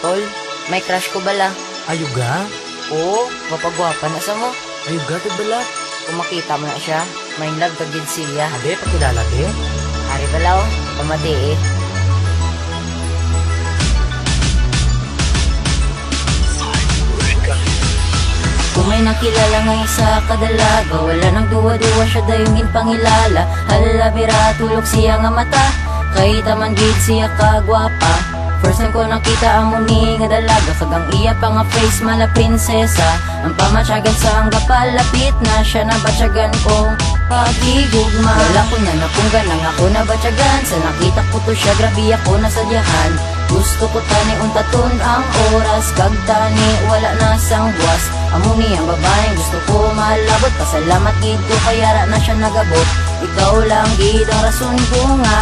Tol, may crush ko bala. Ayuga? Oo, mapagwapa na sa mo. Ayuga to bala. Kung makita mo na siya, may love kagid siya. Ade, pakilala de. Ari bala oh, pamati eh. Kung may nakilala nga isa kadalaga, wala nang duwa-duwa siya dayong pangilala. Hala bira tulog siya nga mata, kay taman gid siya kagwapa. First time ko nakita ang muni nga dalaga, kagang iya pa nga face mala prinsesa. Ang pamatyagan sa ang gapalapit na siya na batyagan kong pagigugma. Wala ko na napunggan ang ako na batyagan, sa nakita ko to siya grabe ako nasadyahan. Gusto ko tani untaton ang oras, kag tani wala na sang buwas. Amuni ang babaeng gusto ko malabot, pasalamat gid ko kaya ra na siya nagabot. Ikaw lang gid ang rason ko nga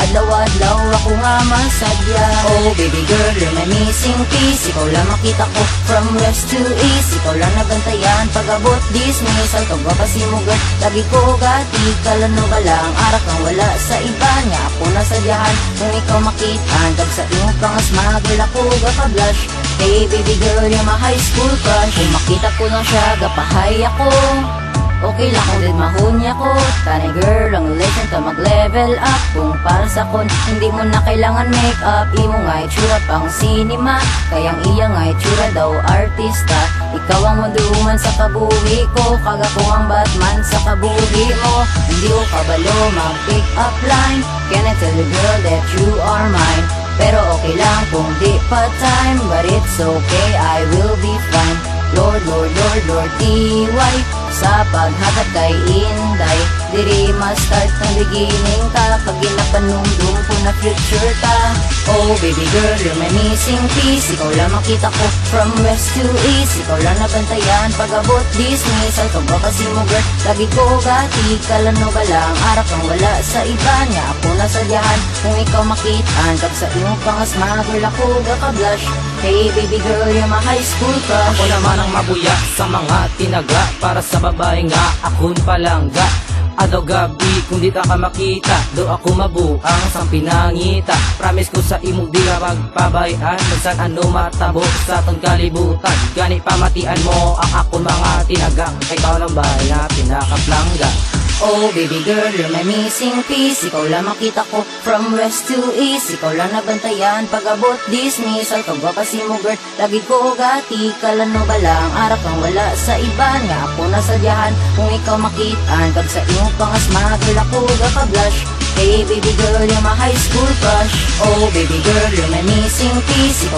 adlaw-adlaw ako nga masadya. Oh baby girl, you're my missing piece. Ikaw lang makita ko from west to east. Ikaw lang nabantayan pag-abot dismissal. Kagwa pa si mo girl, lagi ko gati kalano ba lang arak kang wala sa iba niya. Ako nasadyahan kung ikaw makitaan, kag sa iyong pangasmagol ako gaka-blush. Hey baby girl, you're my high school crush. Kung makita ko lang siya, gapahay ako. Okay lang kung din mahunya ko. Tani girl, ang relation to mag-level up. Kung para sa kon, hindi mo na kailangan make up. Imo nga itsura pang cinema, kayang iya nga itsura daw artista. Ikaw ang Wonder sa kabuhi ko, kaga ko ang Batman sa kabuhi mo. Hindi ko kabalo mag-pick up line. Can I tell you girl that you are mine? Pero okay lang kung di pa time, but it's okay, I will be fine. Lord, Lord, Lord, Lord, D.Y. Sa paghatag kay Inday, diri ma-start ng beginning ka, pag ginapanumdum ko na future ka. Oh baby girl, you're my missing piece. Ikaw lang makita ko from west to east. Ikaw lang nabantayan pag-abot dismissal. Kagwa kasi mo girl, lagi ko gati kalano ba lang arak kang wala sa iba niya. Ako nasadyahan kung ikaw makitaan, kag sa iyong pangasmagol ako gaka-blush. Hey baby girl, you're my high school crush. Ako naman ang mabuya sa mga tinaga, para sa babae nga akon palangga. Adaw gabi kung di ta ka makita, do ako mabuang sang pinangita. Promise ko sa imong di ka magpabayan, minsan ano matabo sa ton kalibutan. Gani pamatian mo ang akon mga tinaga, kay ikaw lang ba na pinakaplangga. Oh baby girl, you're my missing piece. Ikaw lang makita ko from west to east. Ikaw lang nabantayan pag-abot dismissal. Kagwa pa si mo girl, lagi ko gati kalano ba lang arak kang wala sa iba nga. Ako nasadyahan kung ikaw makitaan, kag sa iyong pangasmagol ako gaka-blush. Hey baby girl, you're my high school crush. Oh baby girl, you're my missing piece.